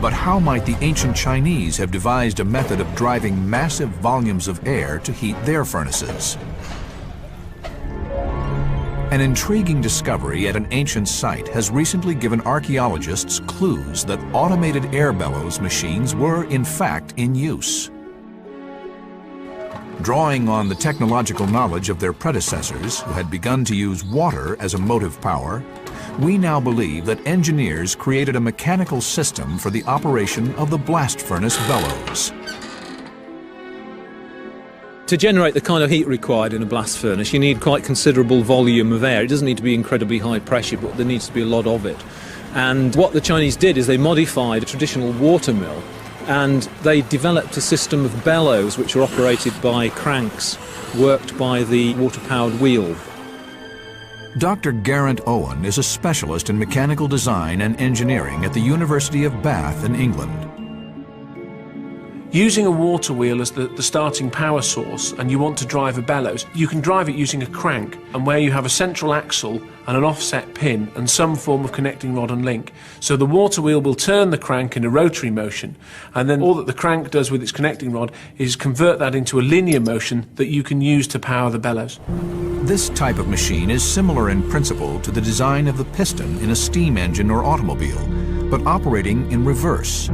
But how might the ancient Chinese have devised a method of driving massive volumes of air to heat their furnaces? An intriguing discovery at an ancient site has recently given archaeologists clues that automated air bellows machines were in fact in use. Drawing on the technological knowledge of their predecessors, who had begun to use water as a motive power, we now believe that engineers created a mechanical system for the operation of the blast furnace bellows. To generate the kind of heat required in a blast furnace, you need quite considerable volume of air. It doesn't need to be incredibly high pressure, but there needs to be a lot of it. And what the Chinese did is they modified a traditional water mill, and they developed a system of bellows which were operated by cranks worked by the water-powered wheel. Dr. Geraint Owen is a specialist in mechanical design and engineering at the University of Bath in England. Using a water wheel as the starting power source, and you want to drive a bellows, you can drive it using a crank, and where you have a central axle and an offset pin and some form of connecting rod and link. So the water wheel will turn the crank in a rotary motion, and then all that the crank does with its connecting rod is convert that into a linear motion that you can use to power the bellows. This type of machine is similar in principle to the design of the piston in a steam engine or automobile, but operating in reverse.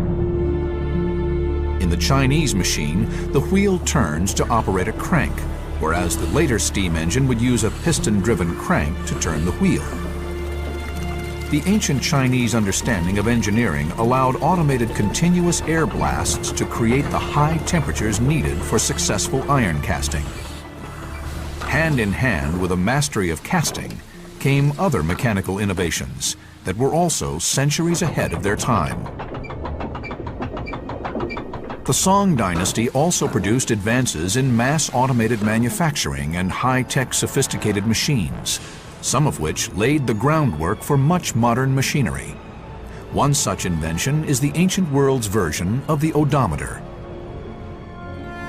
In the Chinese machine, the wheel turns to operate a crank, whereas the later steam engine would use a piston-driven crank to turn the wheel. The ancient Chinese understanding of engineering allowed automated continuous air blasts to create the high temperatures needed for successful iron casting. Hand in hand with a mastery of casting came other mechanical innovations that were also centuries ahead of their time. The Song dynasty also produced advances in mass automated manufacturing and high-tech sophisticated machines, some of which laid the groundwork for much modern machinery. One such invention is the ancient world's version of the odometer.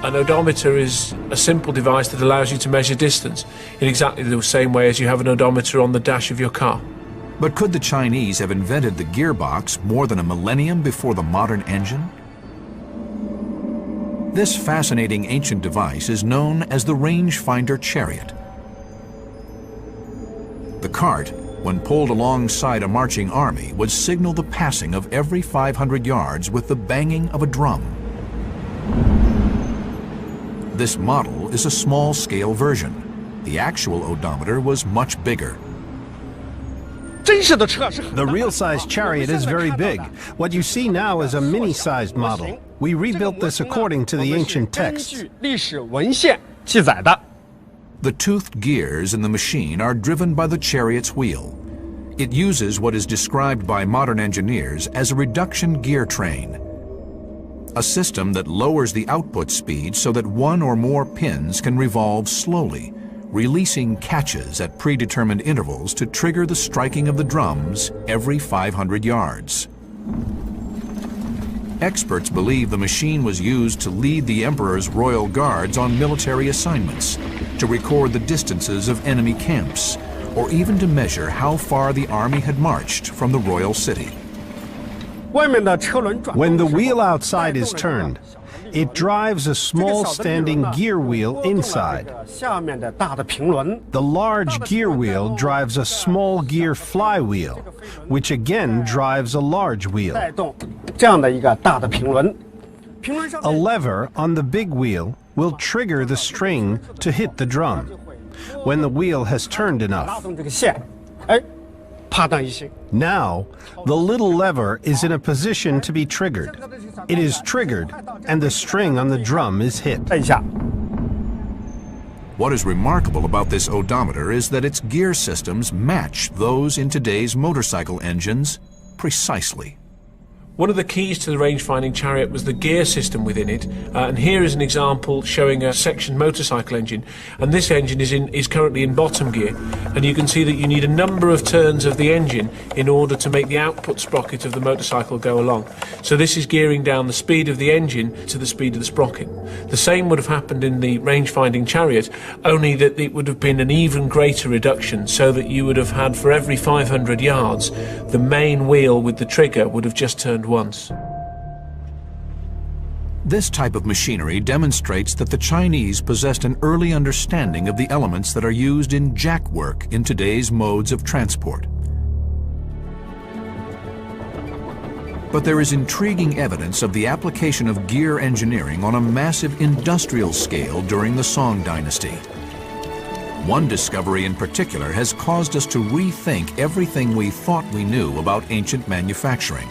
An odometer is a simple device that allows you to measure distance in exactly the same way as you have an odometer on the dash of your car. But could the Chinese have invented the gearbox more than a millennium before the modern engine? This fascinating ancient device is known as the rangefinder chariot. The cart, when pulled alongside a marching army, would signal the passing of every 500 yards with the banging of a drum. This model is a small-scale version. The actual odometer was much bigger. The real-size chariot is very big. What you see now is a mini-sized model. We rebuilt this according to the ancient texts. The toothed gears in the machine are driven by the chariot's wheel. It uses what is described by modern engineers as a reduction gear train, a system that lowers the output speed so that one or more pins can revolve slowly, releasing catches at predetermined intervals to trigger the striking of the drums every 500 yards. Experts believe the machine was used to lead the emperor's royal guards on military assignments, to record the distances of enemy camps, or even to measure how far the army had marched from the royal city. When the wheel outside is turned, it drives a small standing gear wheel inside. The large gear wheel drives a small gear flywheel, which again drives a large wheel. A lever on the big wheel will trigger the string to hit the drum when the wheel has turned enough. Now, the little lever is in a position to be triggered. It is triggered, and the string on the drum is hit. What is remarkable about this odometer is that its gear systems match those in today's motorcycle engines precisely. One of the keys to the range-finding chariot was the gear system within it, and here is an example showing a section motorcycle engine, and this engine is currently in bottom gear, and you can see that you need a number of turns of the engine in order to make the output sprocket of the motorcycle go along. So this is gearing down the speed of the engine to the speed of the sprocket. The same would have happened in the range-finding chariot, only that it would have been an even greater reduction, so that you would have had for every 500 yards, the main wheel with the trigger would have just turned once. This type of machinery demonstrates that the Chinese possessed an early understanding of the elements that are used in jackwork in today's modes of transport. But there is intriguing evidence of the application of gear engineering on a massive industrial scale during the Song dynasty. One discovery in particular has caused us to rethink everything we thought we knew about ancient manufacturing.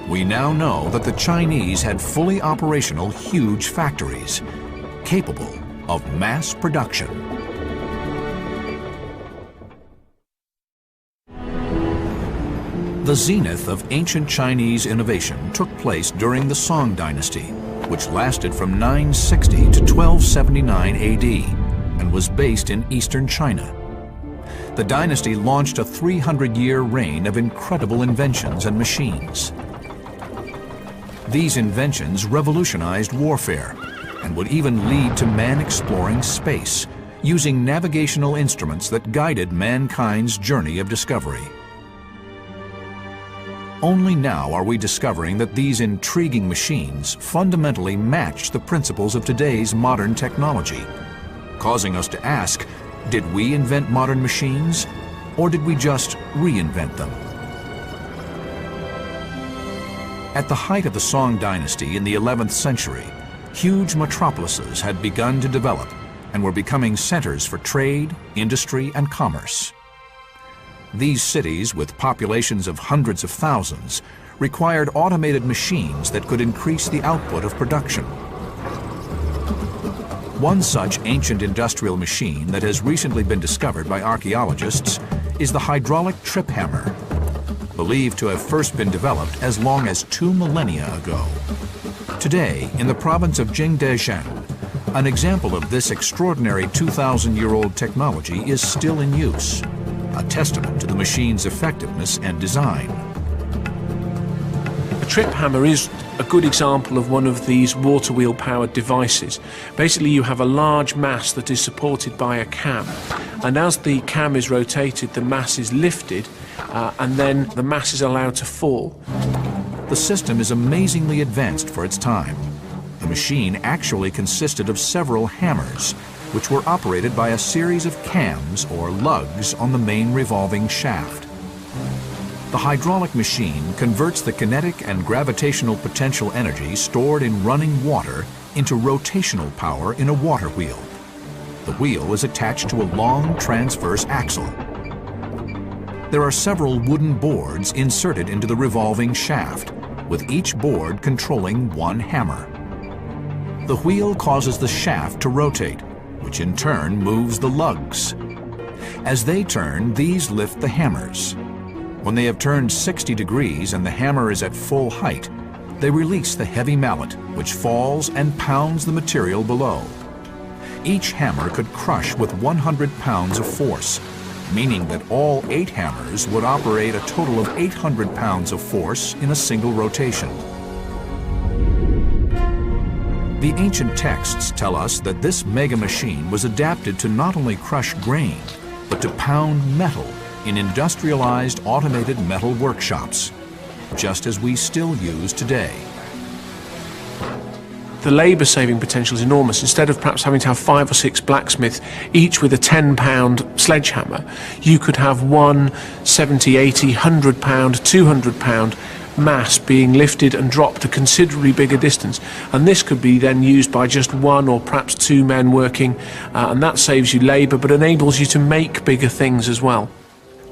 We now know that the Chinese had fully operational huge factories, capable of mass production. The zenith of ancient Chinese innovation took place during the Song dynasty, which lasted from 960 to 1279 AD and was based in eastern China. The dynasty launched a 300-year reign of incredible inventions and machines. These inventions revolutionized warfare and would even lead to man exploring space, using navigational instruments that guided mankind's journey of discovery. Only now are we discovering that these intriguing machines fundamentally match the principles of today's modern technology, causing us to ask, did we invent modern machines, or did we just reinvent them? At the height of the Song dynasty in the 11th century, huge metropolises had begun to develop and were becoming centers for trade, industry, and commerce. These cities, with populations of hundreds of thousands, required automated machines that could increase the output of production. One such ancient industrial machine that has recently been discovered by archaeologists is the hydraulic trip hammer, believed to have first been developed as long as 2 millennia ago. Today, in the province of Jingdezhen, an example of this extraordinary 2,000-year-old technology is still in use, a testament to the machine's effectiveness and design. A trip hammer is a good example of one of these water wheel powered devices. Basically, you have a large mass that is supported by a cam, and as the cam is rotated, the mass is lifted and then the mass is allowed to fall. The system is amazingly advanced for its time. The machine actually consisted of several hammers, which were operated by a series of cams or lugs on the main revolving shaft. The hydraulic machine converts the kinetic and gravitational potential energy stored in running water into rotational power in a water wheel. The wheel is attached to a long transverse axle. There are several wooden boards inserted into the revolving shaft, with each board controlling one hammer. The wheel causes the shaft to rotate, which in turn moves the lugs. As they turn, these lift the hammers. When they have turned 60 degrees and the hammer is at full height, they release the heavy mallet, which falls and pounds the material below. Each hammer could crush with 100 pounds of force, meaning that all 8 hammers would operate a total of 800 pounds of force in a single rotation. The ancient texts tell us that this mega machine was adapted to not only crush grain, but to pound metal in industrialized automated metal workshops, just as we still use today. The labour-saving potential is enormous. Instead of perhaps having to have 5 or 6 blacksmiths, each with a 10-pound sledgehammer, you could have one 70, 80, 100-pound, 200-pound mass being lifted and dropped a considerably bigger distance. And this could be then used by just 1 or perhaps 2 men working, and that saves you labour but enables you to make bigger things as well.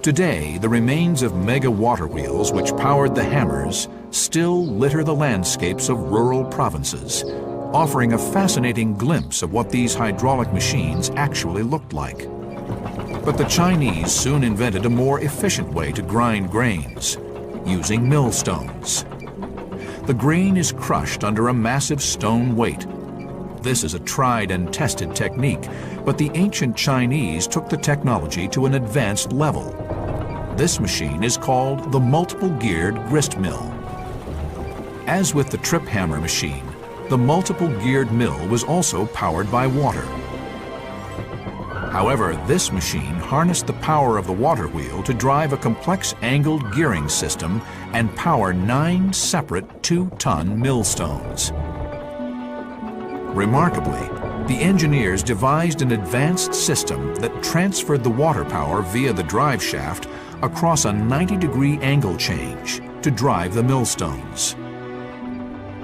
Today, the remains of mega water wheels which powered the hammers still litter the landscapes of rural provinces, offering a fascinating glimpse of what these hydraulic machines actually looked like. But the Chinese soon invented a more efficient way to grind grains, using millstones. The grain is crushed under a massive stone weight. This is a tried and tested technique, but the ancient Chinese took the technology to an advanced level. This machine is called the multiple-geared grist mill. As with the trip hammer machine, the multiple-geared mill was also powered by water. However, this machine harnessed the power of the water wheel to drive a complex angled gearing system and power 9 separate 2-ton millstones. Remarkably, the engineers devised an advanced system that transferred the water power via the drive shaft across a 90-degree angle change to drive the millstones.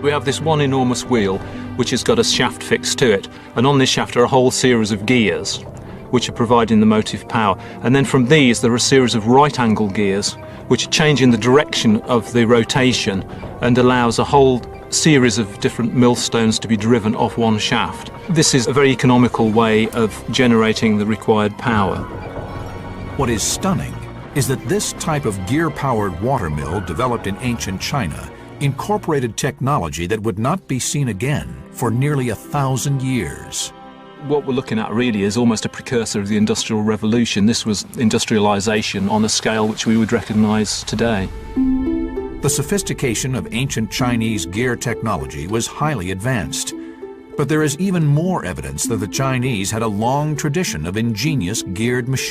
We have this one enormous wheel which has got a shaft fixed to it, and on this shaft are a whole series of gears which are providing the motive power, and then from these there are a series of right angle gears which are changing the direction of the rotation and allows a whole series of different millstones to be driven off one shaft. This is a very economical way of generating the required power. What is stunning is that this type of gear-powered water mill developed in ancient China incorporated technology that would not be seen again for nearly 1,000 years. What we're looking at really is almost a precursor of the Industrial Revolution. This was industrialization on a scale which we would recognize today. The sophistication of ancient Chinese gear technology was highly advanced. But there is even more evidence that the Chinese had a long tradition of ingenious geared machines.